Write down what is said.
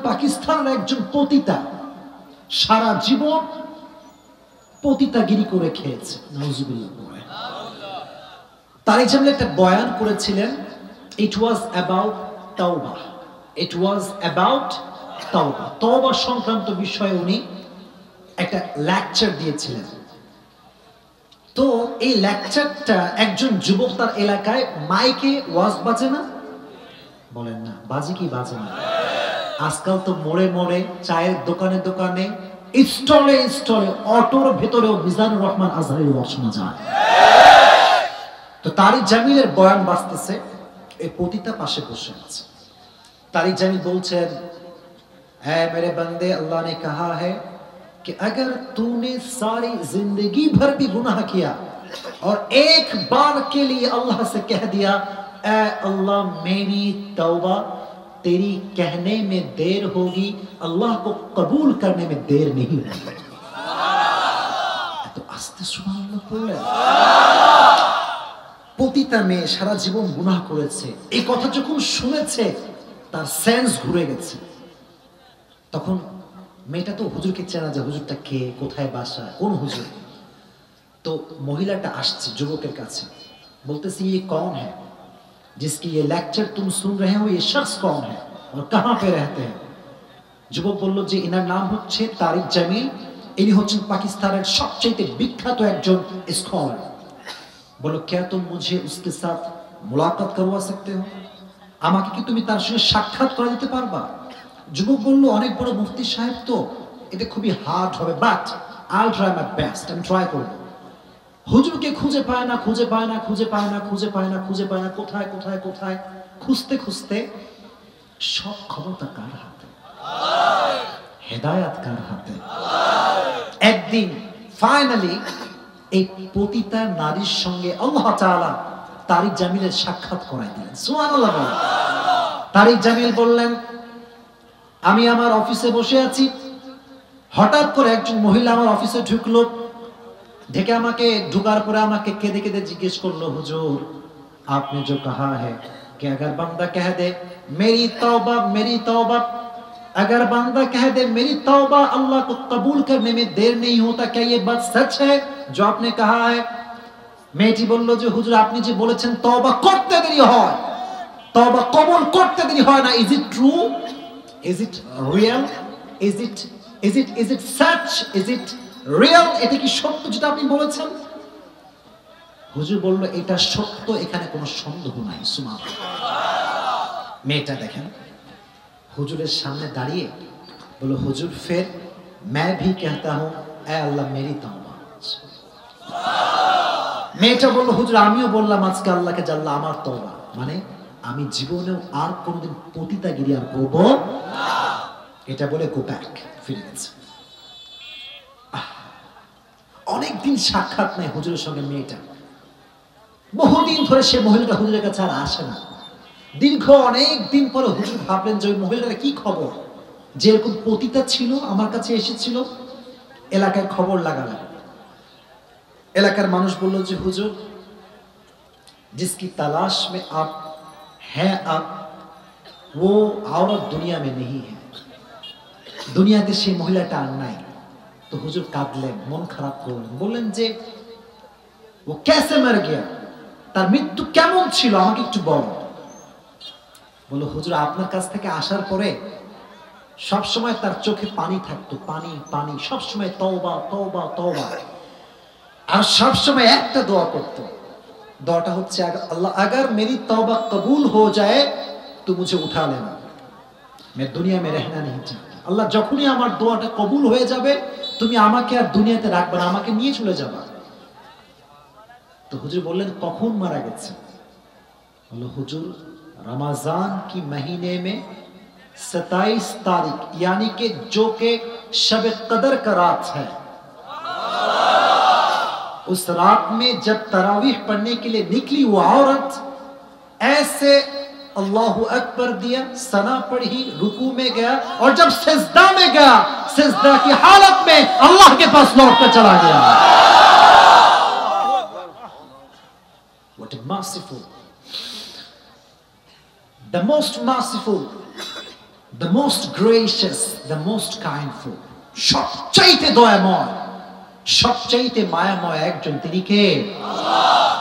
পাকিস্তানের একজন পতিতা সারা জীবন পতিতাগিরি করে খেয়েছে, নাউজুবিল্লাহ। তার এক্সাম্পল একটা বয়ান করেছিলেন, ইট ওয়াজ অ্যাবাউট তাওবা, ইট ওয়াজ অ্যাবাউট তাওবা, তওবা সংক্রান্ত বিষয়ে উনি একটা লেকচার দিয়েছিলেন। তো এই লেকচারটা একজন যুবক তার এলাকায় মাইকে ওয়াজ বাজে না, বলেন না বাজে কি বাজে না? আজকাল তো মোড়ে মোড়ে, চায়ের দোকানে দোকানে, স্টলে স্টলে, অটোর ভেতরেও মিজানুর রহমান আজহারির ওয়াজ শোনা যায়। তো তারিক জামিলের বয়ান বাজতেছে, এই পতিতা পাশে বসে আছে। तारिक जमील बोलছেন, है मेरे बंदे, अल्लाह ने कहा है कि अगर तूने सारी जिंदगी भर भी गुनाह किया और एक बार के लिए अल्लाह से कह दिया ऐ अल्लाह मेरी तौबा, तेरी कहने में देर होगी, अल्लाह को कबूल करने में देर नहीं होगी। तो आस्ते सुबहानाल्लाह পড়লেন। পতিতা মেয়ে সারা জীবন গুনাহ করেছে, এই কথা যখন শুনেছে তার সেন্স ঘুরে গেছে। তখন মেয়েটা তো হুজুরকে চেনা যায়, হুজুরটা কে, কোথায় বাসা, কোন হুজুর। তো মহিলাটা আসছে যুবকের কাছে, বলতেছে ये कौन है जिसकी ये लेक्चर तुम सुन रहे हो, ये शख्स कौन है और कहां पे रहते हैं? যুবক বলল যে এনার নাম হচ্ছে তারিক জামিল, ইনি হচ্ছেন পাকিস্তানের সবচেয়ে বিখ্যাত একজন স্কলার। বলো क्या तुम मुझे उसके साथ मुलाकात करवा सकते हो? আমাকে কি তুমি তার সঙ্গে সাক্ষাৎ করে দিতে পারবা? যুবক বলল অনেক বড় মুফতি সাহেব, তো এটা খুবই হার্ড হবে, but I will try my best, আমি ট্রাই করব। হুজুরকে খুঁজে পায় না, খুঁজে পায় না, খুঁজে পায় না, খুঁজে পায় না, খুঁজে পায় না, কোথায় কোথায় কোথায় খুঁজতে খুঁজতে সব ক্ষমতা কার হাতে? হেদায়েত কার হাতে? একদিন ফাইনালি এই পতিতা নারীর সঙ্গে আল্লাহ তাআলা তারিক জামিলের সাক্ষাৎ করাই দিলেন। সুবহানাল্লাহ। তারিক জামিল বললেন, আমি আমার অফিসে বসে আছি, হঠাৎ করে একজন মহিলা আমার অফিসে ঢুকলো, ঢেকে আমাকে ঢুকার পরে আমাকে কেঁদে কেঁদে জিজ্ঞেস করলো, হুজুর आपने जो कहा है कि अगर बंदा कह दे मेरी तौबा मेरी तौबा, अगर बंदा कह दे मेरी तौबा अल्लाह को कबूल करने में देर नहीं होता, क्या ये बात सच है जो आपने कहा है? মেয়েটি বলল যে হুজুর আপনি যে বলেছেন তওবা করতে দেরি হয়, তওবা কবুল করতে দেরি হয় না, is it true, is it real, is it such, is it real, এটা কি সত্য যেটা আপনি বলেছেন? হুজুর বলল এটা সত্য, এখানে কোনো সন্দেহ নাই। সুবহানাল্লাহ। মেয়েটা দেখেন হুজুরের সামনে দাঁড়িয়ে বলল, হুজুর ফের मैं भी कहता हूं ऐ अल्लाह मेरी तौबा। মেয়েটা বলল, হুজুর আমিও বললাম আজকে আল্লাহকে যে আল্লাহ আমার তওবা, মানে আমি জীবনেও আর কোনোদিন পতিতাগিরি আর করব না, এটা বলে গো ব্যাক, ফিরে গেছে। অনেকদিন সাক্ষাৎ নাই হুজুরের সঙ্গে মেয়েটা, বহুদিন ধরে সে মহিলাটা হুজুরের কাছে আর আসে না। দীর্ঘ অনেক দিন পরে হুজুর ভাবলেন যে ওই মহিলাটার কি খবর, যে এরকম পতিতা ছিল আমার কাছে এসেছিল। এলাকায় খবর লাগালেন, এলাকার মানুষ বলল যে হুজুর जिसकी तलाश में आप हैं अब वो औरत दुनिया में नहीं है, দুনিয়াতে সেই মহিলাটা আর নাই। তো হুজুর কাঁদলেন, মন খারাপ করলেন, বললেন যে ও कैसे मर गया, তার মৃত্যু কেমন ছিল আমাকে একটু বলো। বলল হুজুর আপনার কাছ থেকে আসার পরে সব সময় তার চোখে পানি থাকতো, পানি পানি, সব সময় তওবা তওবা তওবা, আর সব সময় একটা দোয়া করতো, দোয়াটা হচ্ছে আল্লাহ अगर मेरी तौबा कबूल हो जाए तो मुझे उठा लेना, मैं दुनिया में रहना नहीं चाहता। আল্লাহ যখনই আমার দোয়াটা কবুল হয়ে যাবে তুমি আমাকে আর দুনিয়াতে রাখবে না, আমাকে নিয়ে চলে যাবে। তো হুজুর বললেন কখন মারা গেছে? বলল হুজুর रमजान की महीने में 27 तारीख, यानी कि जो के शब कदर का रात है, उस रात में जब तरावीह पढ़ने के लिए निकली वो औरत, ऐसे अल्लाहु अकबर दिया, सना पढ़ी, रुकू में गया, और जब सिजदा में गया सिजदा की हालत में अल्लाह के पास लौट कर चला गया। What a merciful, the most merciful the most gracious, the most kindful, সবচাইতে দয়াময়, সবচাইতে মায়াময় একজন, তিনি কে? আল্লাহ।